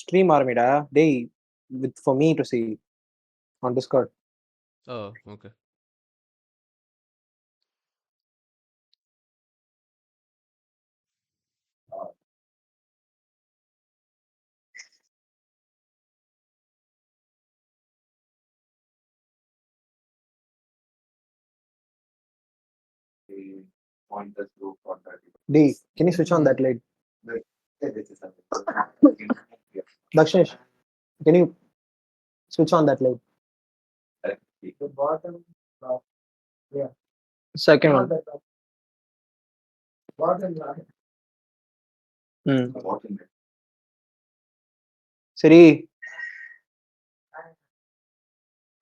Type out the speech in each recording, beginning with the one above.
Stream Armida, they with for me to see on Discord. Oh, okay. D, can you switch on that Hmm. light? Dakshish, can you switch on that light? Second one. Hmm. Siri.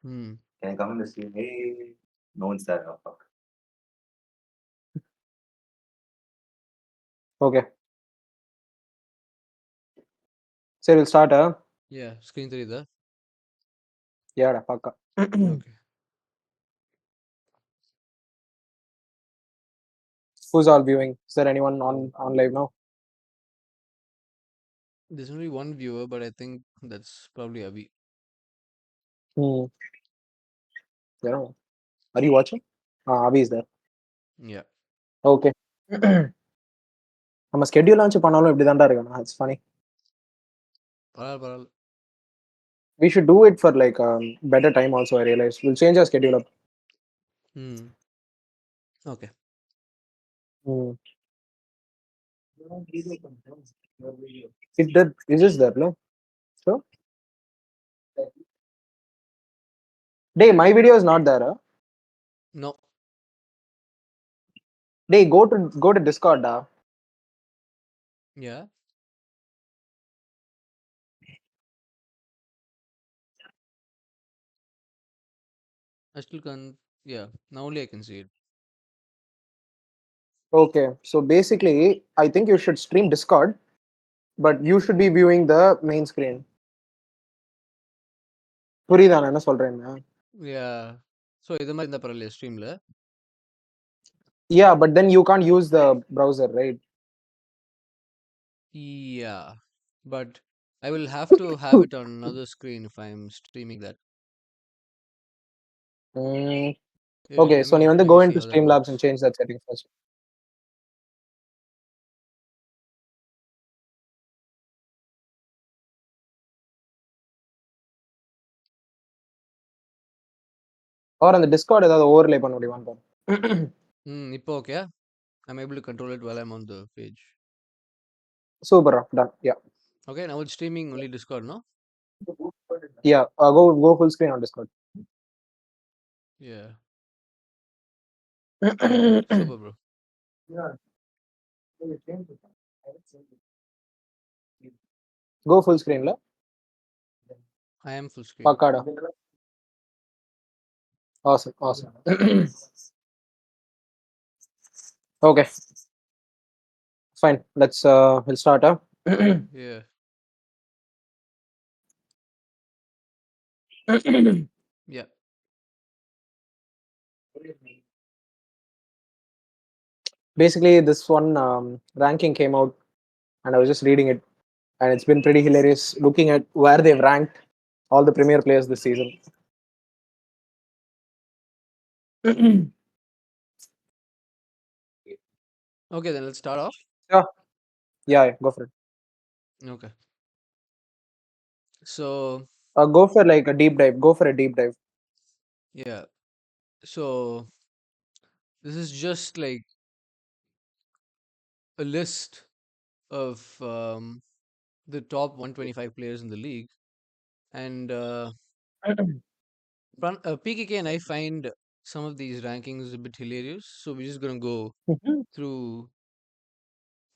Hmm. Okay. Siri, we'll start. Yeah, screen three there. Yeah, paka. Okay. Who's all viewing? Is there anyone on live now? There's only one viewer, but I think that's probably Abhi. Hmm. Yeah. Are you watching? Abhi is there. Yeah. Okay. நம்ம schedule launch பண்ணாலும் இப்படி தான்டா இருக்கணும். It's funny. Paral, paral. We should do it for like better time also. I realize we'll change our schedule up. Hmm. Okay. Hmm. It did. Is this there? No. So, Day, my video is not there. No. Day, go to Discord. Yeah. I still can't. Yeah. Now only I can see it. Okay. So basically, I think you should stream Discord, but you should be viewing the main screen. புரியுதா நான் என்ன சொல்றேன்னு? Yeah. So இது மாதிரி இருந்தா பரவாயில்லையா ஸ்ட்ரீம்ல? Yeah, but then you can't use the browser, right? Yeah. But I will have to have it on another screen if I'm streaming that. Mm, Let okay, so me you want to let me go see into how that Streamlabs and works. change that setting first. Or on the Discord ஏதாவது overlay பண்ண முடியுமான்னு பாரு. இப்போ okay? I'm able to control it while I'm on the page. Super, done. Yeah. Okay, now it's streaming only Discord, no? Yeah, go full screen on Discord. Yeah. Okay, super, bro. Go full screen la. I am full screen. Pakada. Awesome, awesome. Okay, fine. We'll start. Yeah. Yeah. Basically, this one ranking came out, and I was just reading it, and it's been pretty hilarious looking at where they've ranked all the Premier players this season. Okay, then let's start off. Yeah, yeah, go for it. Okay. So, Go for like a deep dive. Go for a deep dive. yeah. So, this is just like a list of the top 125 players in the league. And PKK and I find some of these rankings a bit hilarious. So, we're just going to go through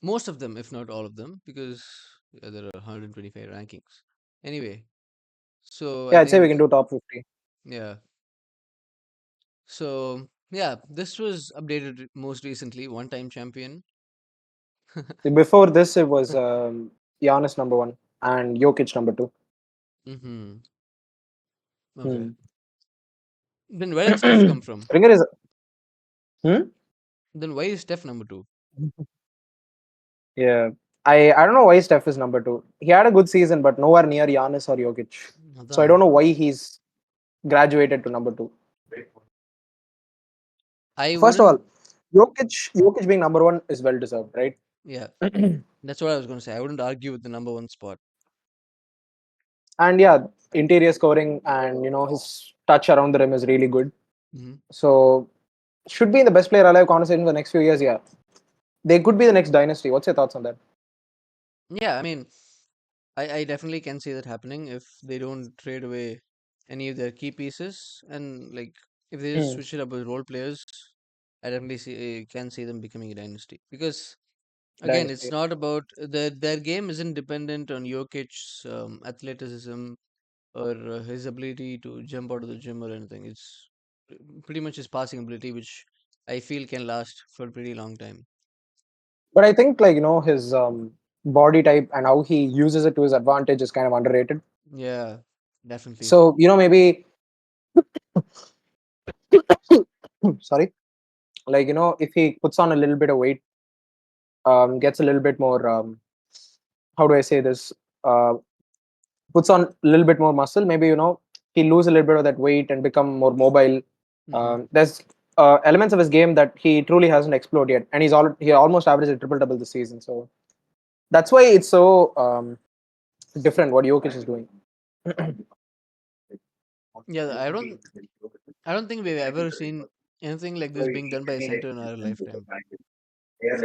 most of them, if not all of them, because there are 125 rankings. Anyway, so I Yeah, I'd say we think, can do top 50. yeah. So, yeah, this was updated most recently, one time champion. Before this, it was Giannis number one and Jokic number two. Mm-hmm. Okay. Hmm. Then where did Steph come from? Ringer is. Hmm? Then why is Steph number two? Yeah. I don't know why Steph is number two. He had a good season, but nowhere near Giannis or Jokic. So I Adan. don't know why he's graduated to number two. I First of wouldn't. all, Jokic being number one is well deserved, right? Yeah, that's what I was going to say. I wouldn't argue with the number one spot. And yeah, interior scoring and his touch around the rim is really good. Hmm. So should be in the best player alive conversation for the next few years. Yeah, they could be the next dynasty. What's your thoughts on that? Yeah, I mean, I definitely can see that happening if they don't trade away any of their key pieces, and like if they just Hmm. switch it up with role players. I definitely can see them becoming a dynasty because again, it's Dynasty. not about their game isn't dependent on Jokic's athleticism or his ability to jump out of the gym or anything. It's pretty much his passing ability, which I feel can last for a pretty long time. But I think like his body type and how he uses it to his advantage is kind of underrated. Yeah, definitely. So maybe sorry, like if he puts on a little bit of weight, gets a little bit more how do I say this? Uh, Puts on a little bit more muscle, maybe he lose a little bit of that weight and become more mobile. Hmm. There's elements of his game that he truly hasn't explored yet, and he almost averaged a triple double this season. So that's why it's so different what Jokic is doing. Yeah, I don't think we've ever seen anything like this being done by a center in our lifetime.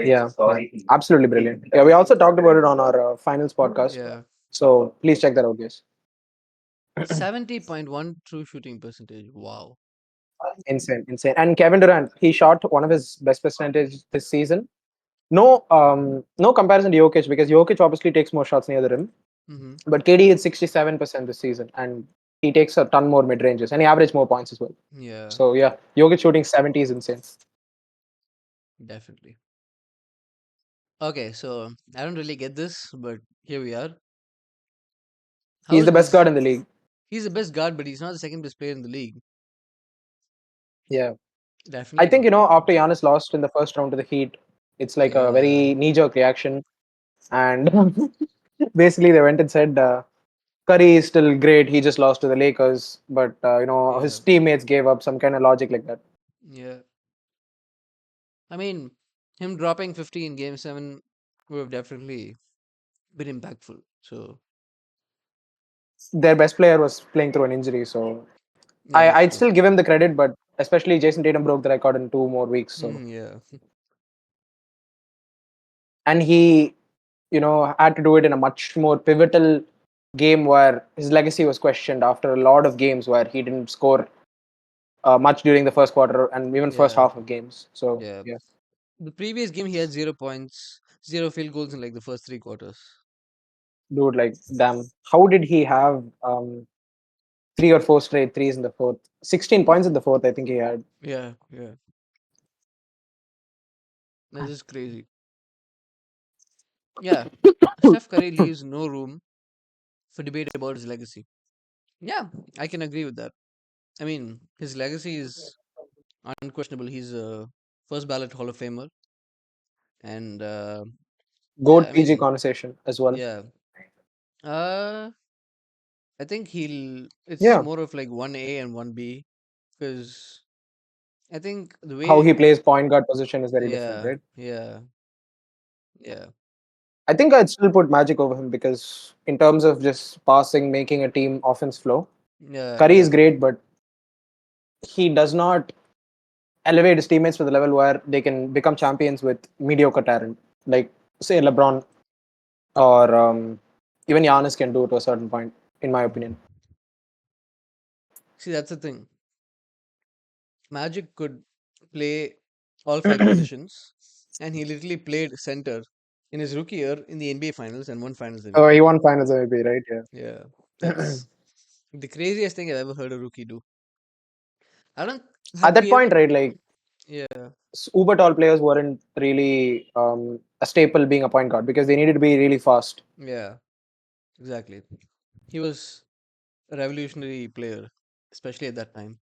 Yeah, absolutely brilliant. Yeah, we also talked about it on our finals podcast. Yeah, So please check that out, guys. 70.1 true shooting percentage. Wow. Insane, insane. And Kevin Durant, he shot one of his best percentage this season. No comparison to Jokic because Jokic obviously takes more shots near the rim, Hmm. but KD hit 67% this season, and he takes a ton more mid ranges, and he averaged more points as well. Yeah, So yeah, Jokic shooting 70 is insane. definitely. Okay, so I don't really get this, but here we are. How He's is the best guard this? in the league. He's the best guard, but he's not the second best player in the league. Yeah, I Definitely think not. after Giannis lost in the first round to the Heat, it's like a Yeah, very knee jerk reaction, and basically they went and said Curry is still great. He just lost to the Lakers, but yeah, his teammates gave up some kind of logic like that. yeah. I mean, him dropping 50 in game 7 would have definitely been impactful. So, Their best player was playing through an injury, so yeah, that's I'd true. still give him the credit, but especially Jason Tatum broke the record in 2 more weeks, so Yeah. and he had to do it in a much more pivotal game where his legacy was questioned after a lot of games where he didn't score much during the first quarter and even first Yeah, half of games. So yeah. yeah, The previous game, he had 0 points, zero field goals in like the first 3 quarters. dude, like damn, how did he have 3 or 4 straight threes in the fourth? 16 points in the fourth, I think he had. Yeah, yeah. That's just crazy. Yeah. Steph Curry leaves no room for debate about his legacy. Yeah, I can agree with that. I mean, his legacy is unquestionable. He's a first ballot Hall of Famer. And yeah, Goat I PG mean, conversation as well. yeah. Uh, I think it's Yeah, more of like 1A and 1B because I think the how way, he plays point guard position is very different, yeah, right? yeah, yeah, I think I'd still put Magic over him because in terms of just passing, making a team offense flow, yeah, Curry is yeah, great, but he does not elevate his teammates to the level where they can become champions with mediocre talent. Like say LeBron or even Giannis can do to a certain point, in my opinion. See, that's the thing. Magic could play all five positions, and he literally played center in his rookie year in the NBA Finals and won Finals Oh, he MVP. won Finals MVP, right? Yeah, Yeah. that's the craziest thing I've ever heard a rookie do. I don't. At Have that we ever? point, right, like Yeah, uber tall players weren't really a staple being a point guard because they needed to be really fast. yeah, exactly. He was a revolutionary player, especially at that time.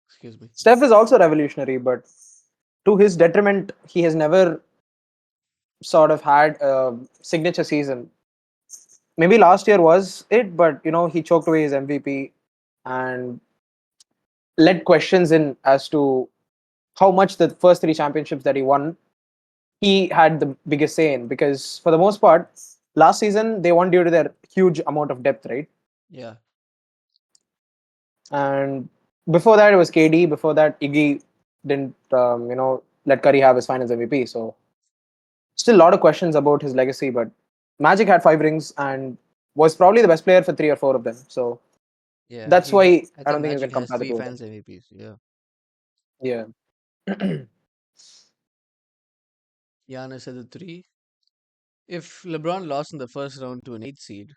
Excuse me. Steph is also revolutionary, but to his detriment, he has never sort of had a signature season. Maybe last year was it, but he choked away his MVP and led questions in as to how much the first three championships that he won he had the biggest say in, because for the most part last season they won due to their huge amount of depth, right? Yeah. And before that it was KD. Before that Iggy didn't let Curry have his Finals MVP. So still a lot of questions about his legacy, but Magic had 5 rings and was probably the best player for 3 or 4 of them. So Yeah. that's why I I think don't think you Magic can has compare the three two of them. Finals MVPs. Yeah. Yeah. Giannis at the three. If LeBron lost in the first round to an eighth seed,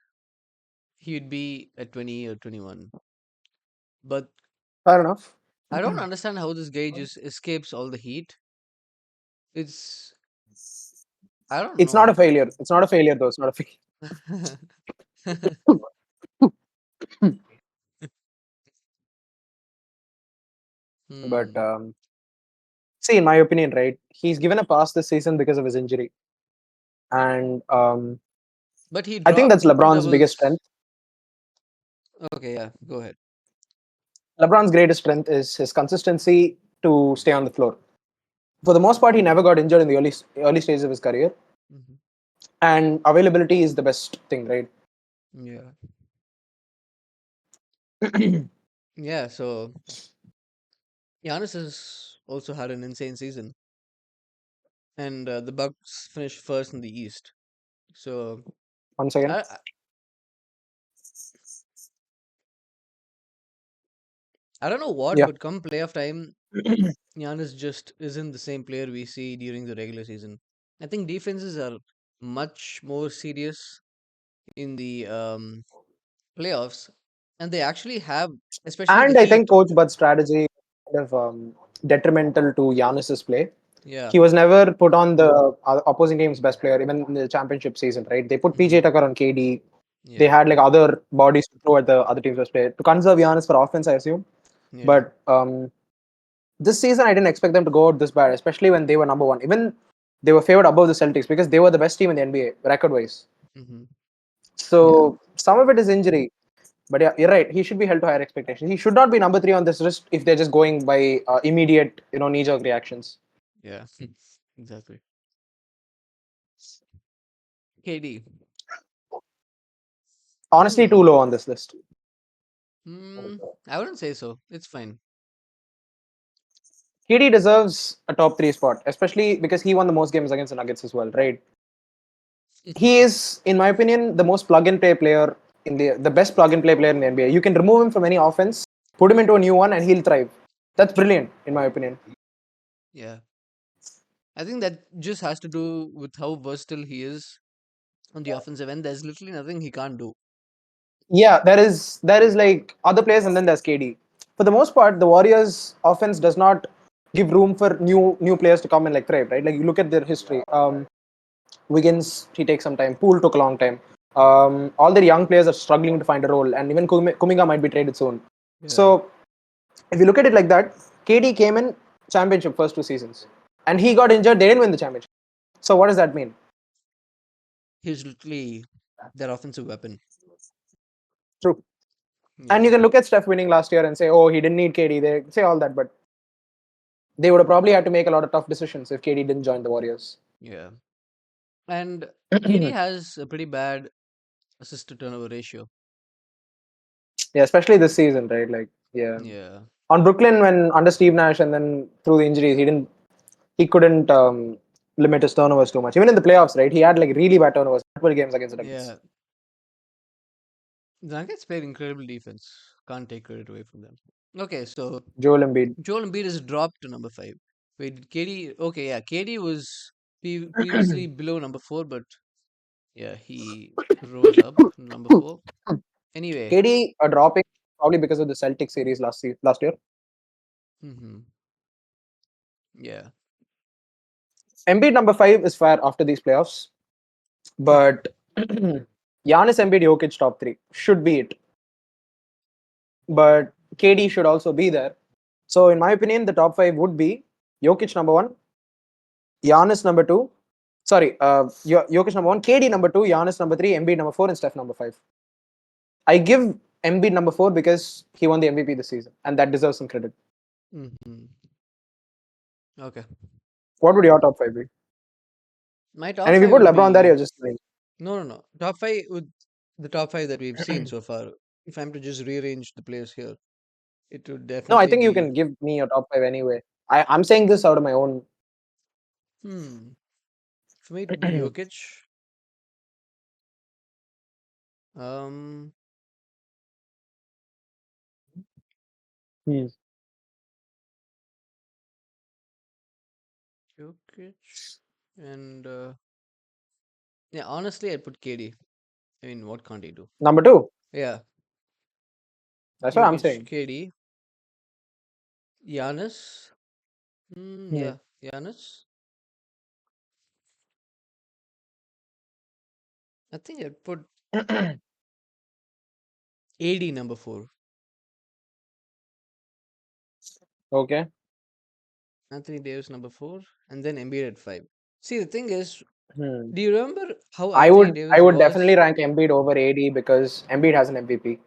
he would be at 20 or 21. But Fair enough. I don't understand how this guy just escapes all the heat. It's I don't It's not a know. failure. It's not a failure though. It's not a failure. But Hmm. see, in my opinion, right, he's given a pass this season because of his injury, and But he I think dropped that's triple LeBron's biggest doubles. strength. Okay, yeah, go ahead. LeBron's greatest strength is his consistency to stay on the floor. For the most part, he never got injured in the early stages of his career, Hmm. and availability is the best thing, right? Yeah. Yeah, so Giannis has also had an insane season, and the Bucks finished first in the East. So Once again, I I don't know what, yeah, but come playoff time, Giannis just isn't the same player we see during the regular season. I think defenses are much more serious in the playoffs, and they actually have, especially the and I Heat. think Coach Bud's strategy kind of detrimental to Giannis's play. Yeah, He was never put on the opposing team's best player, even in the championship season, right? They put PJ hmm, Tucker on KD. They yeah, had like other bodies to throw at the other team's best player to conserve Giannis for offense, I assume. yeah, But this season, I didn't expect them to go out this bad, especially when they were number one. Even they were favored above the Celtics because they were the best team in the NBA record wise. hmm, yeah, So some of it is injury. But yeah, you're right. He should be held to higher expectations. He should not be number three on this list if they're just going by immediate, knee-jerk reactions. yeah, exactly. KD. Honestly, too Hmm. low on this list. Hmm. I wouldn't say so. It's fine. KD deserves a top three spot, especially because he won the most games against the Nuggets as well, right? He is, in my opinion, the most plug and play player in the best plug and play player in the NBA. You can remove him from any offense, put him into a new one, and he'll thrive. That's brilliant, in my opinion. Yeah. I think that just has to do with how versatile he is on the offensive end. There's literally nothing he can't do. Yeah, there is like other players, and then there's KD. For the most part, the Warriors' offense does not give room for new players to come and like thrive, right? Like you look at their history. Wiggins, he takes some time. Poole took a long time. All their young players are struggling to find a role, and even Kuminga might be traded soon. Yeah. So if you look at it like that, KD came in championship first 2 seasons, and he got injured. They didn't win the championship. So what does that mean? He's literally their offensive weapon. True. And Yeah. you can look at Steph winning last year and say, oh, he didn't need KD. They say all that, but they would have probably had to make a lot of tough decisions if KD didn't join the Warriors. Yeah. And KD Yeah, has a pretty bad assist to turnover ratio. especially this season, right? Like, yeah. Yeah. On Brooklyn, when under Steve Nash and then through the injuries, he couldn't limit his turnovers too much. Even in the playoffs, right? He had like really bad turnovers, multiple games against the Nuggets. Yeah. The Nuggets played incredible defense. Can't take credit away from them. Okay, so Joel Embiid. Joel Embiid is dropped to number five. Wait, did KD? Okay, yeah, KD was previously below number four, but yeah, he rose up to number four. Anyway, KD are dropping probably because of the Celtic series last year. hmm, yeah, Embiid number five is fair after these playoffs, but Giannis Embiid Jokic top three should be it, but KD should also be there. So in my opinion, the top five would be Jokic number one, Giannis number two, Sorry, Jokic number one, KD number two, Giannis number three, Embiid number four, and Steph number five. I give Embiid number four because he won the MVP this season, and that deserves some credit. Hmm. Okay. What would your top five be? My And top if you five put would LeBron there, be you're just like, no. Top five with the top five that we've seen so far. If I'm to just rearrange the players here, it would no, I definitely think you be can give me your top five anyway. I'm saying this out of my own. hmm. For me, it would be Jokic. Um, Hmm. Jokic, and yeah, honestly, I'd put KD. I mean, what can't he do? Number two. Yeah, That's what I'm Jokic, saying. KD, Giannis. Hmm. Yeah, Giannis. I think I'd put AD number four. Okay. Anthony Davis number four, and then Embiid at five. See, the thing is, Hmm. do you remember how I Anthony would I Davis would definitely was? rank Embiid over AD because Embiid has an MVP.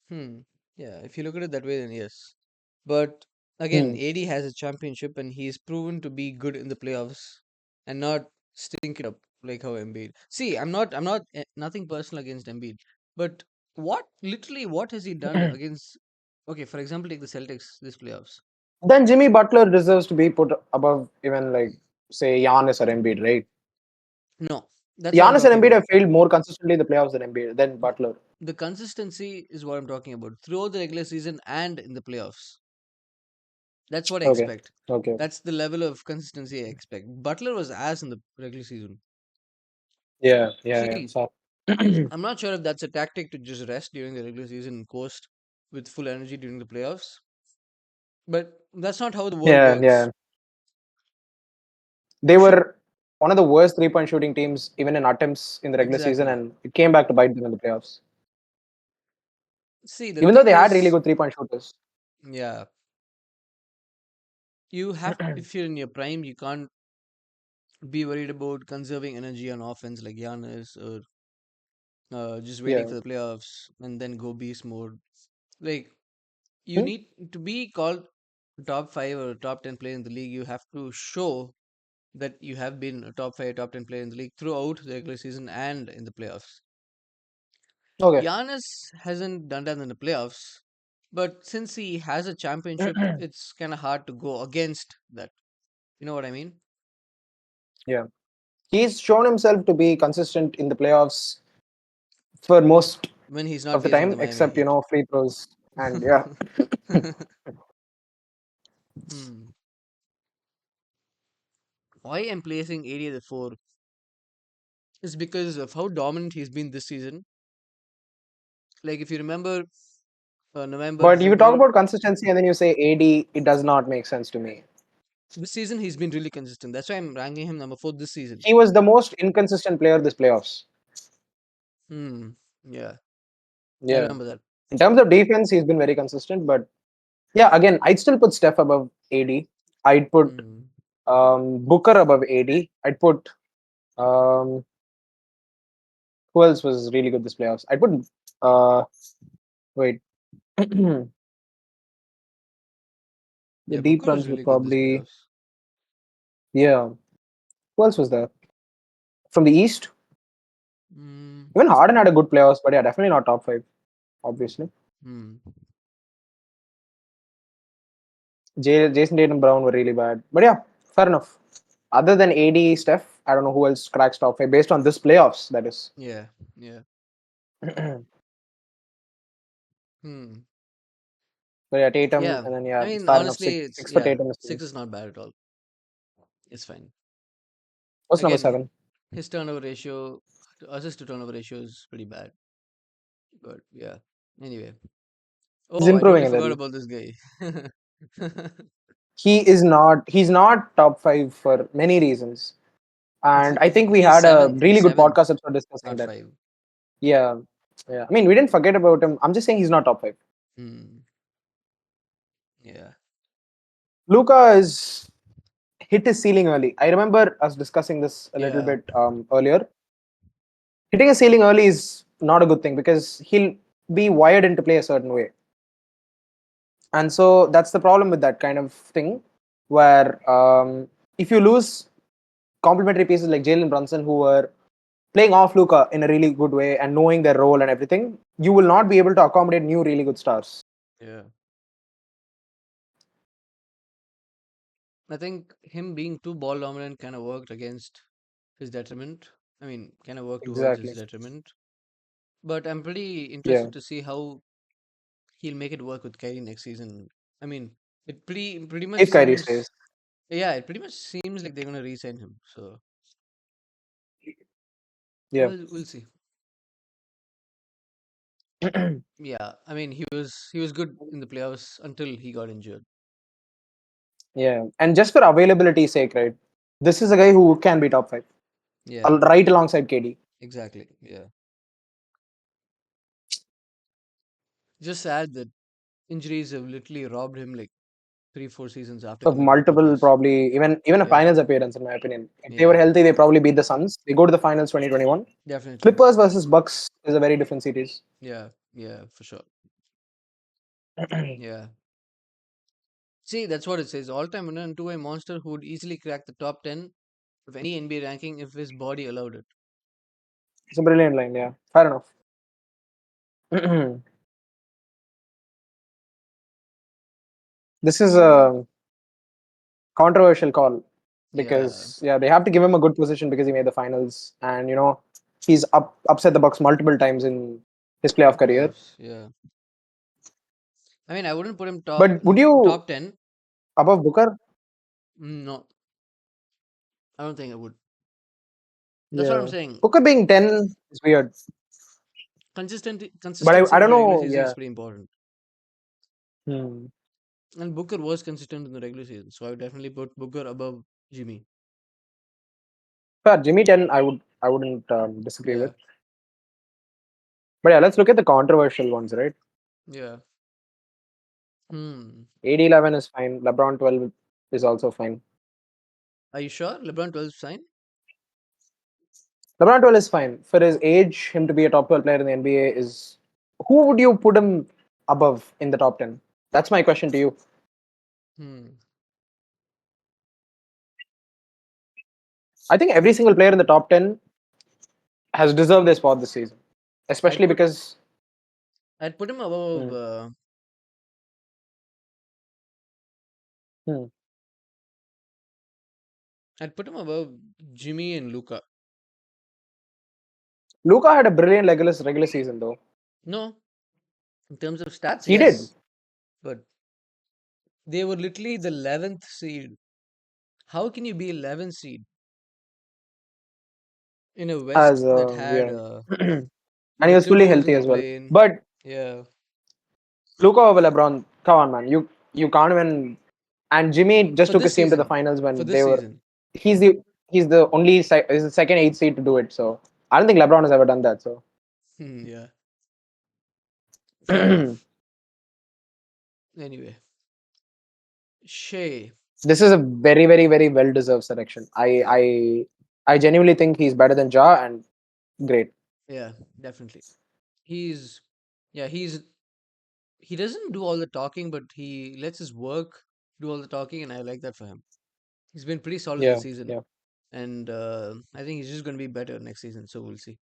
Hmm. Yeah, if you look at it that way, then yes. But again, Hmm. AD has a championship, and he's proven to be good in the playoffs and not stink it up like how Embiid. See, I'm not nothing personal against Embiid, but what has he done against? Okay, for example, take the Celtics this playoffs. Then Jimmy Butler deserves to be put above even like say Giannis or Embiid, right? No, that's what I'm Giannis and talking Embiid about. have failed more consistently in the playoffs than Embiid than Butler. The consistency is what I'm talking about throughout the regular season and in the playoffs. That's what I Okay. expect. Okay. That's the level of consistency I expect. Butler was ass in the regular season. Yeah. Yeah. Yeah. See, So. I'm not sure if that's a tactic to just rest during the regular season and coast with full energy during the playoffs, but that's not how the world Yeah. works. Yeah. They Sure, were one of the worst three-point shooting teams even in attempts in the regular season, exactly. and it came back to bite them in the playoffs. See, the Even though thing they had really is, good three-point shooters. yeah, you have, if you're in your prime, you can't be worried about conserving energy on offense like Giannis or just waiting Yeah. for the playoffs and then go beast mode. Like, you Hmm? need to be called top five or top 10 player in the league. You have to show that you have been a top five, top 10 player in the league throughout the regular season and in the playoffs. Okay. Giannis hasn't done that in the playoffs, but since he has a championship, it's kind of hard to go against that. You know what I mean? Yeah. He's shown himself to be consistent in the playoffs for most When he's not of the facing the time, Miami except Heat. free throws and yeah. Hmm. Why I'm placing AD at the four is because of how dominant he's been this season. Like if you remember November, But you talk December, about consistency and then you say AD, it does not make sense to me. this season he's been really consistent. That's why I'm ranking him number four this season. He was the most inconsistent player this playoffs. Hmm. Yeah, I Yeah. remember that. In terms of defense, he's been very consistent. But yeah, again, I'd still put Steph above AD. I'd put Hmm. Booker above AD. I'd put um, who else was really good this playoffs? I'd put wait. The Yeah, deep Booker is runs were really good this probably playoffs. yeah. Who else was there from the East? Hmm. Even Harden had a good playoffs, but yeah, definitely not top five, obviously. Hmm. Jason Tatum Brown were really bad. But yeah, fair enough. Other than AD, Steph, I don't know who else cracks top five based on this playoffs, that is. Yeah. Yeah. Hmm. But yeah, Tatum, Yeah. and then I yeah, mean, fair enough. honestly, Six, it's six for yeah, Tatum is fine. six is not bad at all. It's fine. What's number Again, seven? his turnover ratio, assist to turnover ratio is pretty bad. But yeah. Anyway. He's Oh, I totally improving a forgot little. about this guy. He's not top five for many reasons. And I think we He's had a seventh. He's really good seventh, podcast episode discussing not that. five. Yeah. Yeah. I mean, we didn't forget about him. I'm just saying he's not top five. Hmm. Yeah. Luca is hit his ceiling early. I remember us discussing this a little Yeah, bit earlier. Hitting a ceiling early is not a good thing because he'll be wired into play a certain way. And so that's the problem with that kind of thing, where if you lose complementary pieces like Jalen Brunson, who were playing off Luca in a really good way and knowing their role and everything, you will not be able to accommodate new really good stars. yeah. I think him being too ball dominant kind of worked against his detriment. I mean, kind of worked towards his Exactly. detriment. But I'm pretty Yeah. interested to see how he'll make it work with Kyrie next season. I mean, it pretty much If Kyrie seems, stays. yeah, it pretty much seems like they're gonna re-sign him. So Yeah. we'll see. Yeah, I mean, he was good in the playoffs until he got injured. Yeah. And just for availability's sake, right? This is a guy who can be top five, Yeah, right alongside KD. exactly. Yeah, just sad that injuries have literally robbed him like 3 4 seasons after Of coming back from multiple, this. probably even a Yeah, finals appearance, in my opinion. If they were yeah, healthy, they probably beat the Suns. They go to the finals 2021. definitely. Clippers versus Bucks is a very different series. Yeah, yeah, for sure. Yeah. See, that's what it says. All-time winner and two-way monster who would easily crack the top 10 of any NBA ranking if his body allowed it. It's a brilliant line, yeah. Fair enough. This is a controversial call Yeah, because yeah, they have to give him a good position because he made the finals, and he's upset the Bucks multiple times in his playoff career. playoffs. Yeah. I mean, I wouldn't put him top But would you top 10. above Booker? No, I don't think I would. That's what I'm Yeah, saying. Booker being 10 is weird, but I, Consistency I in don't the regular know. season is Yeah. pretty important. Hmm. And Booker was consistent in the regular season, so I would definitely put Booker above Jimmy. But Jimmy 10, I wouldn't disagree Yeah, with. But yeah, let's look at the controversial ones, right? yeah. Hmm. AD 11 is fine. LeBron 12 is also fine. Are you sure? LeBron 12 sign? LeBron 12 is fine. For his age, him to be a top 12 player in the NBA is. Who would you put him above in the top 10? That's my question to you. Hmm. I think every single player in the top 10 has deserved their spot this season, I'd especially put because. I'd put him above. Hmm, hmm. I'd put him above Jimmy and Luca. Luca had a brilliant regular season, though. No, in terms of stats, He did. yes, but they were literally the 11th seed. How can you be 11th seed in a West As that had yeah. And he the was fully Timberwolves healthy in the as well. plane? But Yeah, Luka over LeBron, come on, man. You can't even. And Jimmy just for took this his team to the season, finals for when this they were. season. He's the he's the only he's the second eighth seed to do it. So I don't think LeBron has ever done that. So Yeah, fair enough. Anyway, Shea. this is a very well deserved selection. Yeah, I genuinely think he's better than Ja and great. yeah, definitely. He's yeah, he doesn't do all the talking, but he lets his work do all the talking, and I like that for him. He's been pretty solid this Yeah, season, yeah. and I think he's just going to be better next season. So we'll see.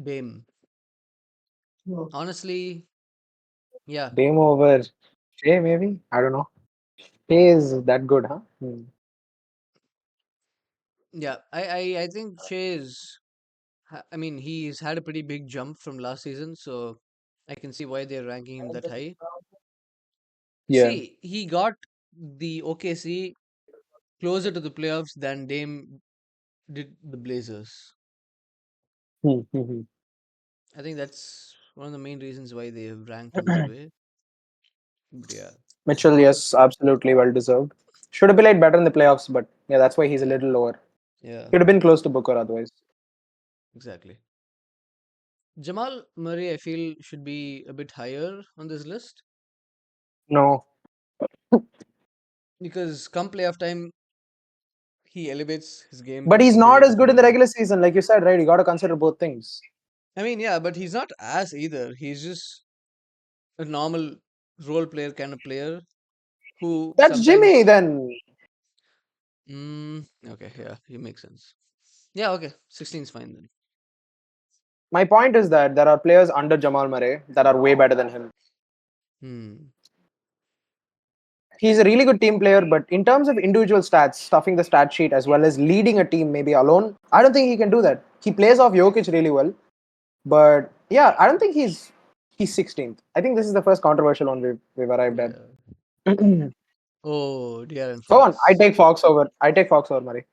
Dame, honestly, yeah, Game over. Shea maybe, I don't know. Shea is that good, huh? Hmm. yeah. I think Shea is. I mean, he's had a pretty big jump from last season, so I can see why they're ranking him that high. Yeah. See, he got the OKC closer to the playoffs than Dame did the Blazers. Hmm. I think that's one of the main reasons why they have ranked him that way. But yeah, Mitchell, yes, absolutely well deserved. Should have played better in the playoffs, but yeah, that's why he's a yeah, little lower. yeah, He would have been close to Booker otherwise. exactly. Jamal Murray, I feel, should be a bit higher on this list. No, because come playoff time, he elevates his But game he's into a not as good different in the level. regular season, like you said, right? You got to consider both things. I mean, yeah, but he's not as either. He's just a normal role player kind of player who That's Jimmy. sometimes. Then Okay, yeah, it makes sense. Yeah, okay, 16 is fine then. my point is that there are players under Jamal Murray that are way better than him. Hmm. He's a really good team player, but in terms of individual stats, stuffing the stat sheet as well as leading a team maybe alone, I don't think he can do that. He plays off Jokic really well, but yeah, I don't think he's 16th. I think this is the first controversial one we've arrived at. Yeah. Go Oh, De'Aaron on. I Fox. take Fox over. I take Fox over Murray.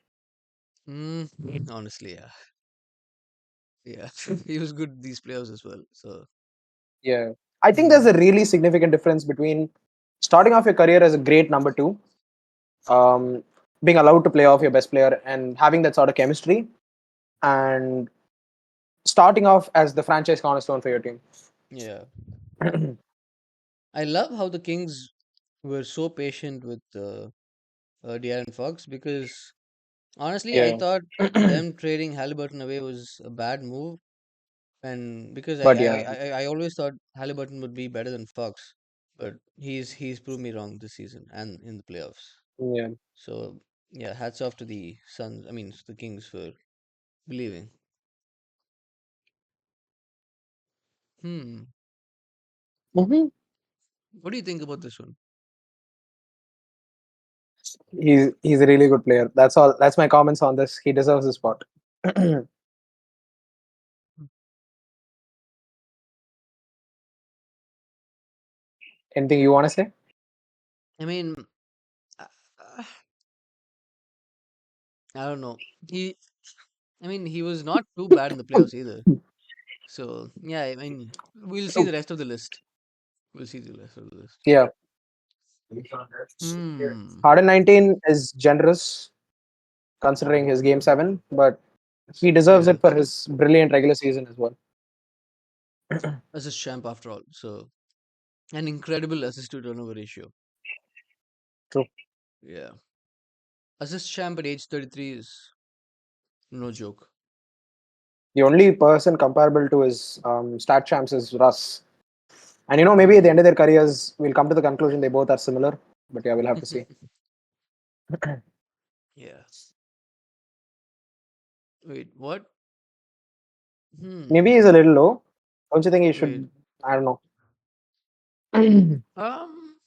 Hmm. Honestly, yeah. Yeah. He was good these playoffs as well. So, Yeah, I think there's a hmm. really significant difference between starting off your career as a great number two, um, being allowed to play off your best player and having that sort of chemistry, and starting off as the franchise cornerstone for your team. Yeah. I love how the Kings were so patient with De'Aaron Fox because honestly, I Yeah, thought them trading Halliburton away was a bad move, and because but yeah, I always thought Halliburton would be better than Fox, but he's proved me wrong this season and in the playoffs. yeah. So yeah, hats off to the Suns. I mean, the Kings for believing. Hmm. hmm What do you think about this one? He's a really good player. That's all. That's my comments on this. He deserves the spot. Anything you want to say? I mean, uh, uh, I don't know. He, I mean, he was not too bad in the playoffs either. So yeah, I mean, we'll see True. the rest of the list. We'll see the rest of the list. Yeah, Hmm. Harden 19 is generous considering his game seven, but he deserves Yeah, it for his brilliant regular season as well. assist champ after all. So an incredible assist to turnover ratio. True. Yeah, assist champ at age 33 is no joke. The only person comparable to his stat champs is Russ. And maybe at the Hmm. end of their careers, we'll come to the conclusion they both are similar. But yeah, we'll have to see. Yeah. Wait, what? Maybe Hmm. he's a little low. Don't you think he Wait. should? I don't know. Um.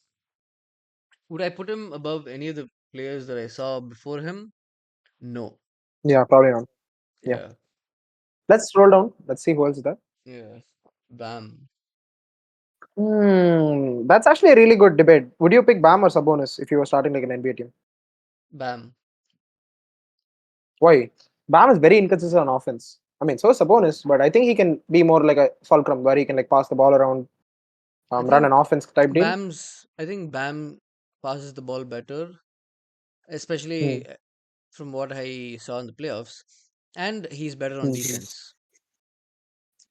Would I put him above any of the players that I saw before him? No. Yeah, probably not. Yeah. Yeah. Let's scroll down. Let's see who else is there. Yeah. Bam. That's actually a really good debate. Would you pick Bam or Sabonis if you were starting like an NBA team? Bam. Why? Bam is very inconsistent on offense. I mean, so is Sabonis, but I think he can be more like a fulcrum where he can like pass the ball around, I run an think offense type deal. I think Bam passes the ball better, Hmm. especially from what I saw in the playoffs. And he's better on Hmm. defense.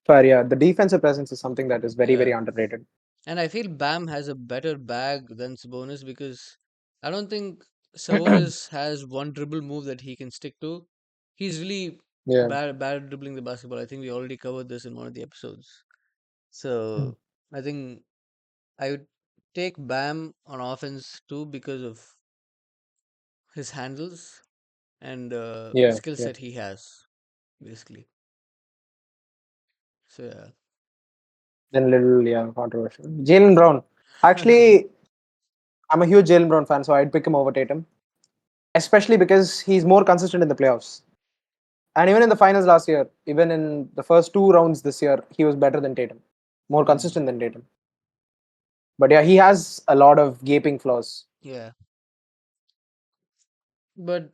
Fair, yeah. The defensive presence is something that is very, very Yeah. underrated. And I feel Bam has a better bag than Sabonis because I don't think Sabonis has one dribble move that he can stick to. He's really Yeah. bad at dribbling the basketball. I think we already covered this in one of the episodes. Hmm. So I think I would take Bam on offense too because of his handles and the Yeah. skill Yeah. set he has, basically. So yeah. Then little, yeah, controversial. Jalen Brown. Actually, I'm a huge Jalen Brown fan, so I'd pick him over Tatum, especially because he's more consistent in the playoffs. And even in the finals last year, even in the first two rounds this year, he was better than Tatum, more Hmm. consistent than Tatum. But yeah, he has a lot of gaping flaws, Yeah. But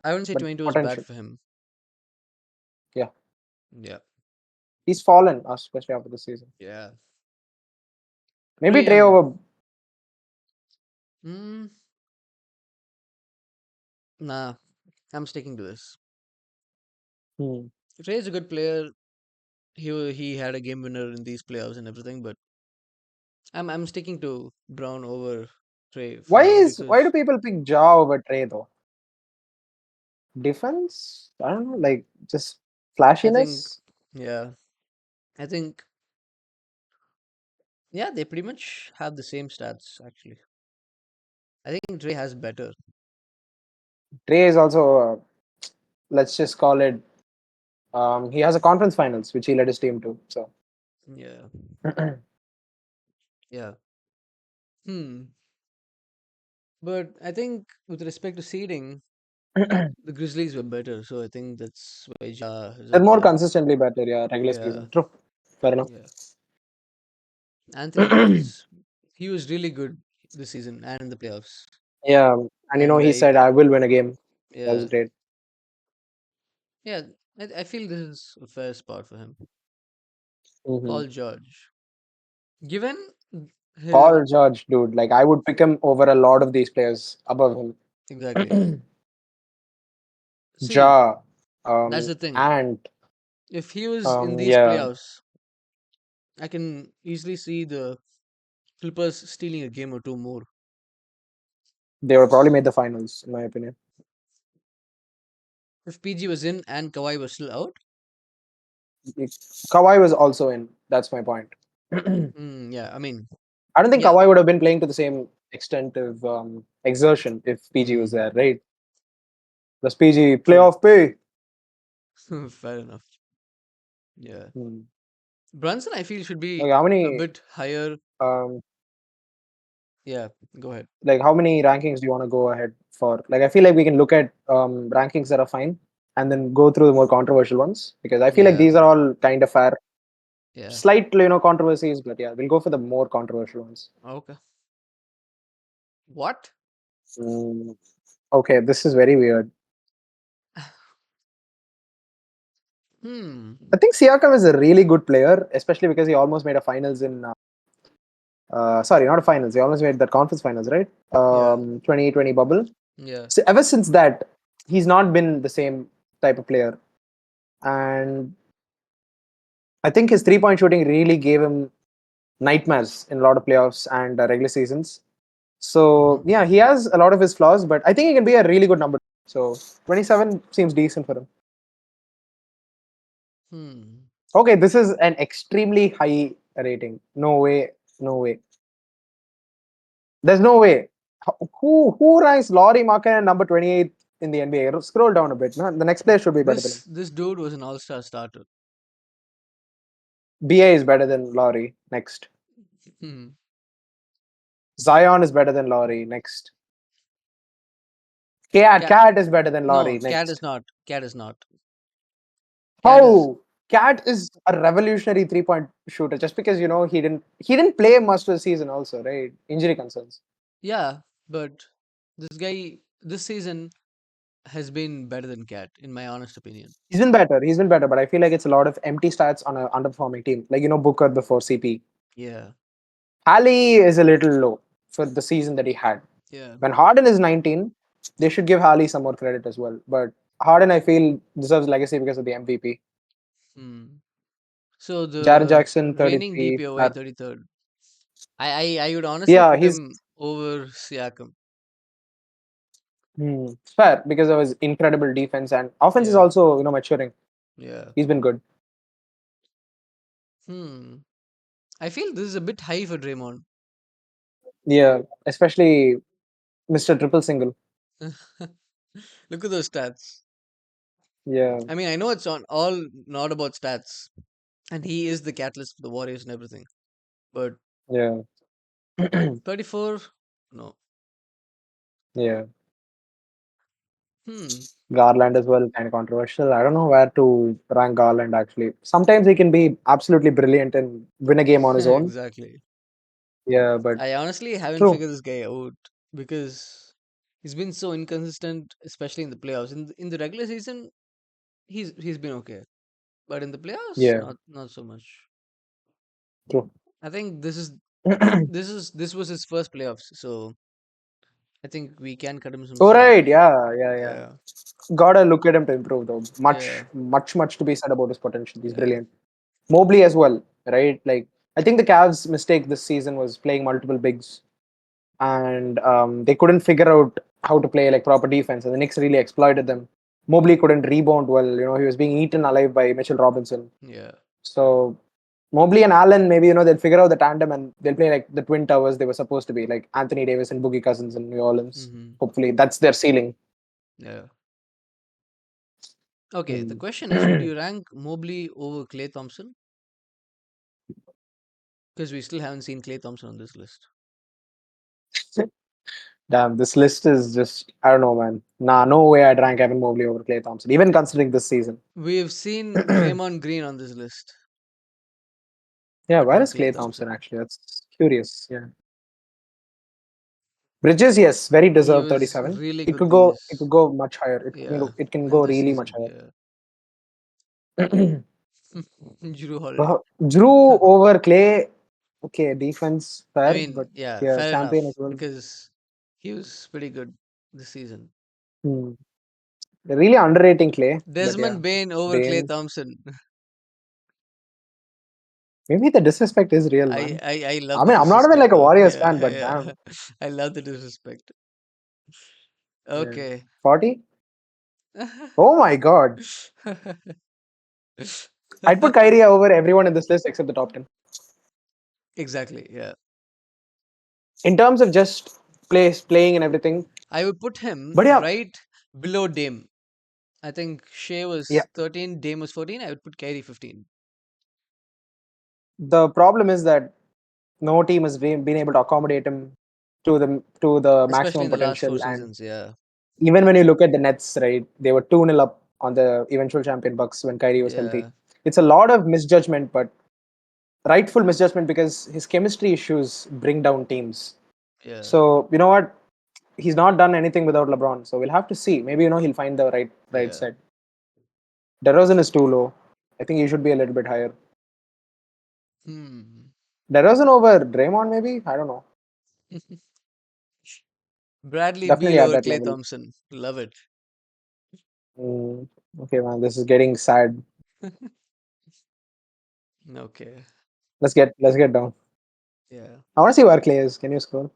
I wouldn't say but 22 is bad potential. for him. Yeah, Yeah. he's fallen, especially after the season. Yeah. Maybe Trey Trey Young. over. Mm, nah, I'm sticking to this. Hmm. Trey is a good player. He had a game winner in these playoffs and everything, but I'm sticking to Brown over Trey for Why me is because why do people pick Ja over Trey though? Defense? I don't know, like just I think flashiness. yeah, I think yeah, they pretty much have the same stats actually. I think Trey has better. Trey is also let's just call it. He has a conference finals which he led his team to. So Yeah, yeah. Hmm. But I think with respect to seeding, they're the Grizzlies were better, so I think that's why Ja is up more there. consistently better. Yeah, regular Yeah, season. True. Fair enough. yeah. Anthony Davis, he was really good this season and in the playoffs. Yeah, and And he said, "I will win a game." That was yeah, great. yeah. I feel this is a fair spot for him. Hmm. Paul George, given his Paul George, dude, like I would pick him over a lot of these players above exactly. him. See, Ja, that's the thing. and If he was in these yeah, playoffs, I can easily see the Clippers stealing a game or two more. they would probably made the finals, in my opinion. If PG was in and Kawhi was still out, Kawhi was also in. That's my point. yeah, I mean, I don't think yeah, Kawhi would have been playing to the same extent of exertion if PG was mm, there, right? Plus PG true. playoff pay. Fair enough. Yeah. Hmm. Brunson, I feel, should be Like how a many bit higher. um, Yeah, go ahead. how many rankings do you want to go ahead for? Like I feel like we can look at rankings that are fine and then go through the more controversial ones because I feel like Yeah, these are all kind of fair. yeah. Slight, controversies, but yeah, we'll go for the more controversial ones. Okay. What? Mm, okay, this is very weird. Hmm. I think Siakam is a really good player, especially because he almost made a finals in. Sorry, not a finals. He almost made that conference finals, right? Yeah, 2020 bubble. yeah. So ever since that, he's not been the same type of player, and I think his 3-point shooting really gave him nightmares in a lot of playoffs and regular seasons. So Mm-hmm. yeah, he has a lot of his flaws, but I think he can be a really good number. So 27 seems decent for him. Hmm. Okay, this is an extremely high rating. No way, no way. There's no way. Who ranks Laurie Markkinen number 28 in the NBA? Scroll down a bit. No? The next player should be better than him. This dude was an all-star starter. BA is better than Laurie. Next. Hmm. Zion is better than Laurie. Next. Cat Cat. Cat is better than Laurie. No, Cat is Next. not. Cat is not. Cat is. How? Cat is a revolutionary 3-point shooter just because he didn't play much of the season also, right? Injury concerns. Yeah, but this guy this season has been better than Cat, in my honest opinion. He's been better. He's been better, but I feel like it's a lot of empty stats on an underperforming team. Like Booker before CP. Yeah, Halley is a little low for the season that he had. yeah. When Harden is 19, they should give Halley some more credit as well. But Harden, I feel, deserves legacy because of the MVP. Hmm. So Jaren the Jackson, reigning 33. DPOY 33rd. I would honestly Yeah, put he's him over Siakam. fair because of his incredible defense and offense is Yeah, also, maturing. yeah. He's been good. Hmm. I feel this is a bit high for Draymond. Yeah, especially Mr. Triple Single. Look at those stats. Yeah, I mean, I know it's on all not about stats, and he is the catalyst for the Warriors and everything. But yeah, 34, no. yeah. Hmm. Garland as well, kind of controversial. I don't know where to rank Garland actually. Sometimes he can be absolutely brilliant and win a game on his own. Exactly. Yeah, but I honestly haven't true. figured this guy out because he's been so inconsistent, especially in the playoffs. In the regular season, he's been okay, but in the playoffs, Yeah, not so much. true. I think this was his first playoffs, so I think we can cut him some Oh slack. right, yeah, yeah, yeah. Yeah, Gotta look at him to improve though. yeah, Much to be said about his potential. He's yeah. brilliant. Mobley as well, right? Like I think the Cavs' mistake this season was playing multiple bigs. and they couldn't figure out how to play like proper defense, and the Knicks really exploited them. Mobley couldn't rebound well. He was being eaten alive by Mitchell Robinson. Yeah. So Mobley and Allen, maybe they'll figure out the tandem and they'll play like the twin towers they were supposed to be, like Anthony Davis and Boogie Cousins in New Orleans. Hmm. Hopefully, that's their ceiling. Yeah. Okay. The Hmm. question is, would you rank Mobley over Clay Thompson? Because we still haven't seen Clay Thompson on this list. Damn, this list is just, I don't know, man. Nah, no way I'd rank Evan Mobley over Clay Thompson, even considering this season. We've seen Draymond Green on this list, Yeah, but where not is Clay Clay Thompson Thompson. actually? That's curious. Yeah. Bridges, yes, very He deserved was 37. really It good could go it these. could go much higher. Yeah. It can In go this really much season. higher. Yeah. Drew Holiday. But Drew over Clay, okay, defense I fair, mean, but yeah, yeah, fair champion as enough well. because he was pretty good this season. Hmm. They're really underrating Clay, but yeah, Desmond Bain over Clay Dame. Thompson. Maybe the disrespect is real, man. I love I the mean, I'm not even disrespect like a though. Warriors Yeah, fan, but yeah. damn, I love the disrespect. yeah, Okay. 40. Oh my God, I'd put Kyrie over everyone in this list except the top 10 Exactly. Yeah. in terms of just playing and everything. I would put him But yeah, right below Dame. I think Shea yeah. was 13, Dame was 14. I would put Kyrie 15, The problem is that no team has been able to accommodate him to the especially maximum in the last four potential. And seasons. Yeah. even when you look at the Nets, right, they were 2-0 up on the eventual champion Bucks when Kyrie was healthy. Yeah. It's a lot of misjudgment, but rightful misjudgment because his chemistry issues bring down teams. Yeah. So you know what? He's not done anything without LeBron. So we'll have to see. Maybe he'll find the right Yeah. set. DeRozan is too low. I think he should be a little bit higher. Hmm. DeRozan over Draymond, maybe? I don't know. Bradley Definitely Beal at over that Clay level. Thompson. Love it. Mm, okay, man, this is getting sad. Okay. Let's get down. Yeah. I want to see where Clay is. Can you scroll?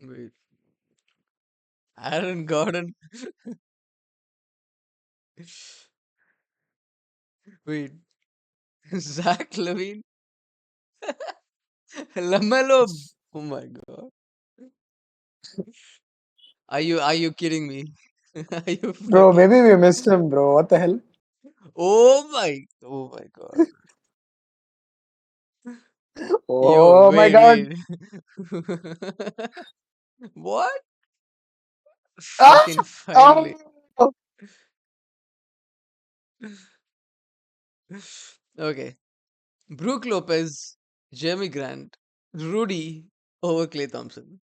Wait. Aaron Gordon. Wait. Zach Levine. Lamelo. Oh my god. Are you kidding me? Are you Bro, fucking maybe we missed him, bro. What the hell? oh my god. Yo, Oh my wait, god. wait. What? Ah! Fucking finally. Oh! Okay. Brook Lopez, Jeremy Grant, Rudy over Clay Thompson.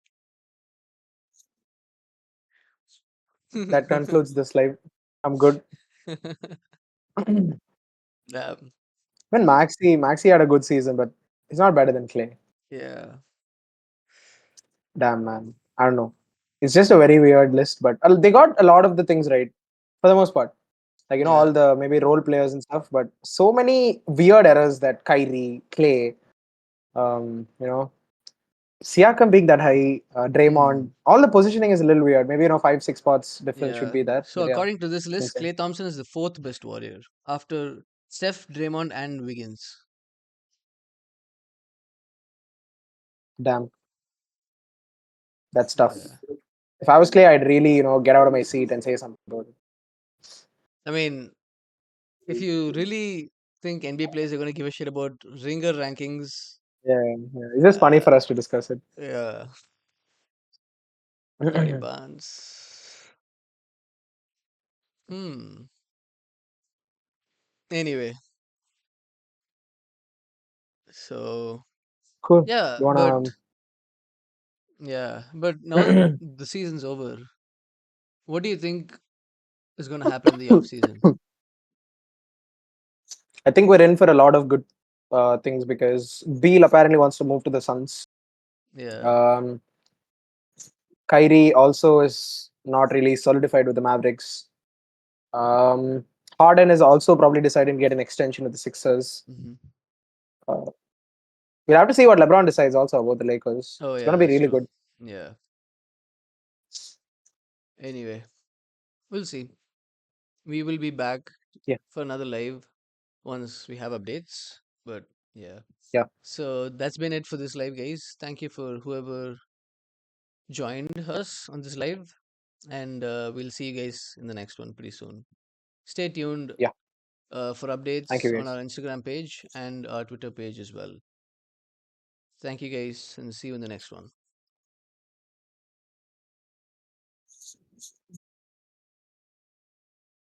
That concludes this live. I'm good. When Damn. Maxi had a good season, but he's not better than Clay. Yeah. Damn, man. I don't know. It's just a very weird list, but they got a lot of the things right for the most part. Like Yeah. all the maybe role players and stuff, but so many weird errors that Kyrie, Clay, you know, Siakam being that high, Draymond, Hmm. all the positioning is a little weird. Maybe 5-6 spots difference should Yeah. be there, So but yeah, according to this it's list, insane. Clay Thompson is the fourth best warrior after Steph, Draymond, and Wiggins. Damn, that's tough. Yeah. If I was Clay, I'd really get out of my seat and say something about it. I mean, if you really think NBA players are going to give a shit about ringer rankings, Yeah, yeah. It's just funny uh, for us to discuss it. yeah, Scotty Barnes. Hmm. Anyway, so Cool. yeah, You but wanna? now that the season's over, what do you think is going to happen in the off season? I think we're in for a lot of good things because Beal apparently wants to move to the Suns. Yeah. Um, Kyrie also is not really solidified with the Mavericks. Um, Harden is also probably deciding to get an extension with the Sixers. Hmm. Uh, we'll have to see what LeBron decides also about the Lakers. Oh It's yeah, gonna be that's really true. good. Yeah. Anyway, we'll see. We will be back Yeah, for another live once we have updates. But yeah. yeah. So that's been it for this live, guys. Thank you for whoever joined us on this live. And we'll see you guys in the next one pretty soon. Stay tuned Yeah. for Thank you, updates on our guys. Instagram page and our Twitter page as well. Thank you guys and see you in the next one.